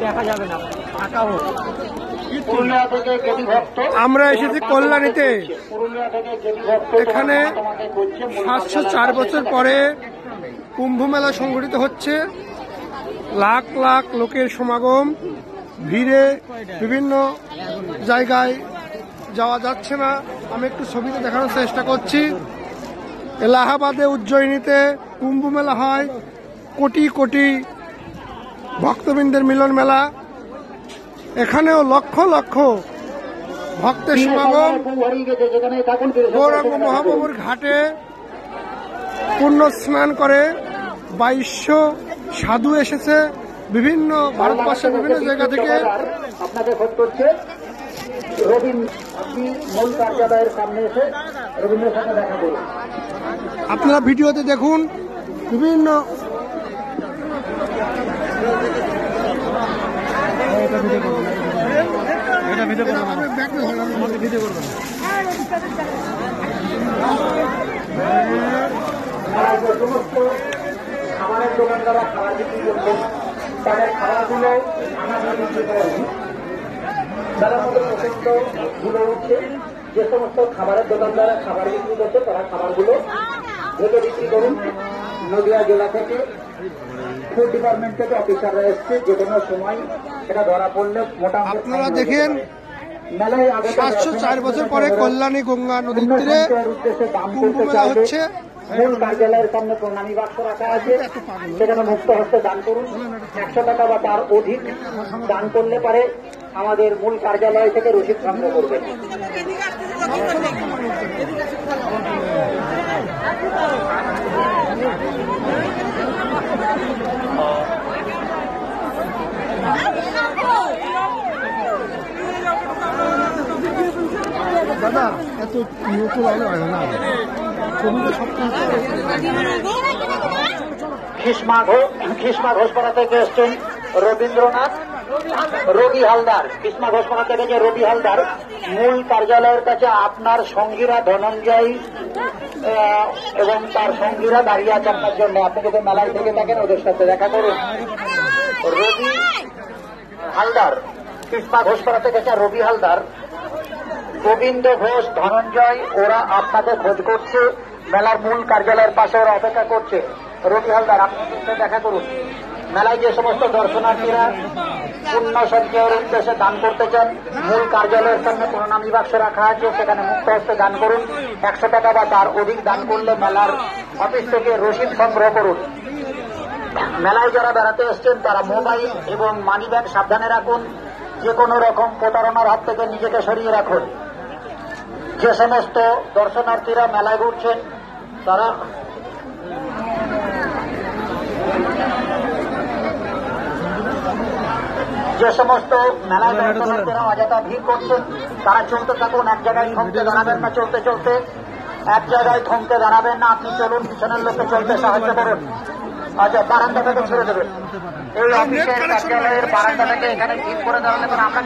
দেখা যাবে না, ফাঁকা হোক। আমরা এসেছি কল্যাণীতে। এখানে 704 বছর পরে কুম্ভ মেলা সংগঠিত হচ্ছে। লাখ লাখ লোকের সমাগম, ভিড়ে বিভিন্ন জায়গায় যাওয়া যাচ্ছে না। আমি একটু ছবিতে দেখানোর চেষ্টা করছি। এলাহাবাদে, উজ্জয়িনীতে কুম্ভ মেলা হয়, কোটি কোটি ভক্তবৃন্দের মিলন মেলা। এখানেও লক্ষ লক্ষ ভক্তের সমাগম। গৌরাঙ্গ মহাপ্রভুর ঘাটে পুণ্য স্নান করে 2200 সাধু এসেছে বিভিন্ন ভারতবর্ষের বিভিন্ন জায়গা থেকে। আপনাকে খোঁজ করছে মূল কার্যালয়ের সামনে এসে রবীন্দ্রের সাথে দেখা করুন। আপনারা ভিডিওতে দেখুন বিভিন্ন সমস্ত খাবারের দোকানদাররা খাবার বিক্রি করছেন, তাদের খাবারগুলো আমরা বিক্রি করেছি। তাদের মধ্যে প্রচন্ড ধুলো উঠছে। যে সমস্ত খাবারের দোকানদাররা খাবার বিক্রি করছে তারা খাবারগুলো ভেবে বিক্রি করুন। নদিয়া জেলা থেকে ফুড ডিপার্টমেন্ট থেকে অফিসাররা এসছে, যে কোনো সময় এটা ধরা পড়লে মোটামুটি আপনারা দেখেন 704 বছর পরে কল্যাণী গঙ্গা নদীর তীরে কুম্ভ মেলা হচ্ছে। মূল কার্যালয়ের সামনে প্রণামী বাক্স রাখা আছে, সেখানে মুক্ত হস্তে দান করুন। 100 টাকা বা তার অধিক দান করলে পারে আমাদের মূল কার্যালয় থেকে রসিদ সংগ্রহ করবেন। দাদা এত না খিসমা ঘোষপাড়া থেকে এসছেন রবীন্দ্রনাথ রবি হালদার। খিসমা ঘোষপাড়া থেকে যে রবি হালদার, মূল কার্যালয়ের কাছে আপনার সঙ্গীরা ধনঞ্জয় এবং তার সঙ্গীরা দাঁড়িয়ে আছে আপনার জন্য। আপনি যদি মেলায় থেকে থাকেন ওদের সাথে দেখা করুন। রবি হালদার, খিসমা ঘোষপাড়া থেকে রবি হালদার, গোবিন্দ ঘোষ, ধনঞ্জয়, ওরা আপনাদের খোঁজ করছে। মেলার মূল কার্যালয়ের পাশে ওরা অপেক্ষা করছে। রবি হালদার, আপনাদের দেখা করুন। মেলায় যে সমস্ত দর্শনার্থীরা পুণ্য সঞ্চয়ের উদ্দেশ্যে দান করতে চান, মূল কার্যালয়ের সামনে প্রণামী বাক্স রাখা আছে, সেখানে মুক্ত হস্তে দান করুন। 100 টাকা বা তার অধিক দান করলে মেলার অফিস থেকে রসিদ সংগ্রহ করুন। মেলায় যারা বেড়াতে এসছেন তারা মোবাইল এবং মানি ব্যাগ সাবধানে রাখুন। যে কোনো রকম প্রতারণার হাত থেকে নিজেকে সরিয়ে রাখুন। যে সমস্ত দর্শনার্থীরা মেলায় ঘুরছেন তারা অযথা ভিড় করছেন তারা চলতে থাকুন। এক জায়গায় থমকে দাঁড়াবেন না, চলতে চলতে এক জায়গায় থমকে দাঁড়াবেন না। আপনি চলুন, পিছনের লোককে চলতে সাহায্য করুন। আচ্ছা, বারান্দা থেকে ছেড়ে দেবেন। এই অফিসের কার্যালয়ের বারান্দা থেকে এখানে ভিড় করে দাঁড়ালে আমরা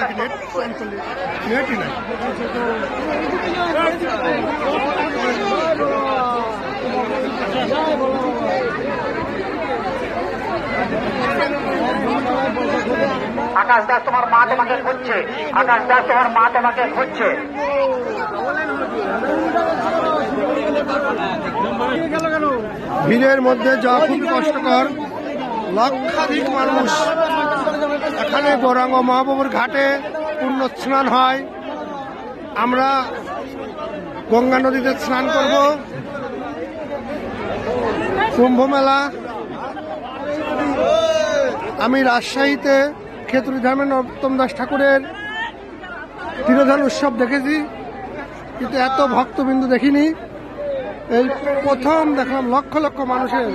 আকাশ দাস তোমার মা তোমাকে খুঁজছে। আকাশ দাস তোমার মা তোমাকে খুঁজছে। ভিড়ের মধ্যে যাওয়া খুবই কষ্টকর। লক্ষাধিক মানুষ। এখানে গৌরাঙ্গ মহাপ্রভুর ঘাটে পুণ্য স্নান হয়। আমরা গঙ্গা নদীতে স্নান করব। কুম্ভ মেলা আমি রাজশাহীতে খেতুরি ধামে নরোত্তম দাস ঠাকুরের তিরোধান উৎসব দেখেছি, কিন্তু এত ভক্তবিন্দু দেখিনি। এই প্রথম দেখলাম লক্ষ লক্ষ মানুষের।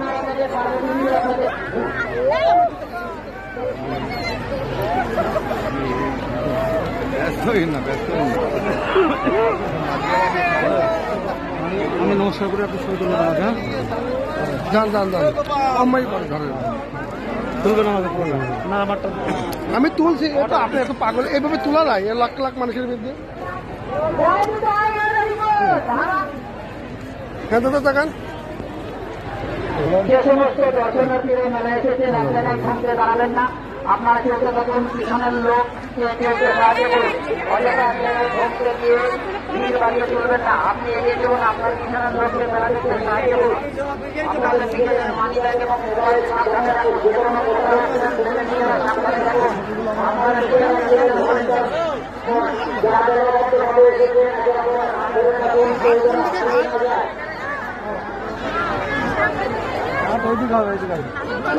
আমি নমস্কার করে আপনি ছবি তুলে দেন। যান যান যান, আমায় করে ধরেন। তুলবেন আমাকে না, আমারটা আমি তুলছি। এটা আপনি এত পাগল, এইভাবে তোলা যায় লাখ লাখ মানুষের বিরুদ্ধে? হ্যাঁ দাদা দেখান। যে সমস্ত দর্শনার্থীরা মেলায় এসেছেন এক জায়গায় থামতে দাঁড়াবেন না। আপনারা কেউ দেখুন পিছনের লোক কেউ সাহায্য করুন, অযথা ভোগতে গিয়ে ভিড় বাড়িয়ে চলবেন না। আপনি এগিয়ে চলুন, আপনার পিছনের লোককে মেলা দিতে সাহায্য করুন। আপনাদের দিকে মানি ব্যাগ এবং মোবাইল সাবধানে রাখুন, যে কোনো তুলে নিয়ে সাবধানে রাখুন। আপনাদের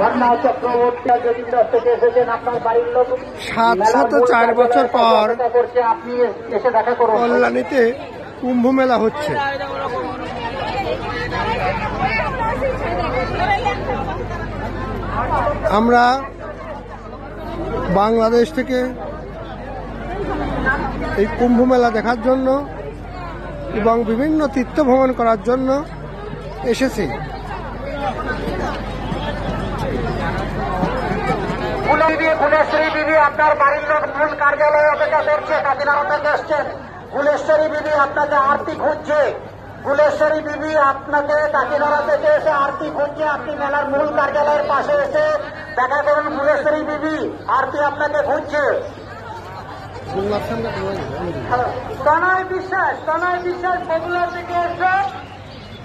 ঘটনা চক্রবর্তী যতীন্দ্র থেকে এসেছেন, আপনার বাড়ির লোক 704 বছর পর করছে, আপনি এসে দেখা করুন। কল্যাণীতে কুম্ভ মেলা হচ্ছে। আমরা বাংলাদেশ থেকে এই কুম্ভ মেলা দেখার জন্য এবং বিভিন্ন তীর্থ ভ্রমণ করার জন্য এসেছি। ফুলেশ্বরী বিবি আপনার বাড়ির লোক মূল কার্যালয়ে অপেক্ষা করছে, কাকিনাড়া থেকে এসছেন। ফুলেশ্বরী বিবি আপনাকে আরতি খুঁজছে, ফুলেশ্বরী বিবি আপনাকে কাকিনাড়া থেকে এসে আরতি খুঁজছে। আপনি মেলার মূল কার্যালয়ের পাশে এসে দেখা করুন, ফুলেশ্বরী বিবি আরতি আপনাকে খুঁজছে। তনয় বিশ্বাস বগুলা থেকে এসো,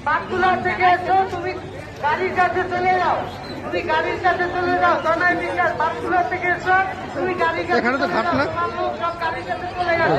বাঁকুড়া থেকে এসো, তুমি গাড়ির কাছে চলে যাও, তনয় বিশ্বাস বাঁকুড়া থেকে এসো, তুমি গাড়ির কাছে এখানে তো ঘাট না, সব গাড়ির কাছে চলে যাও।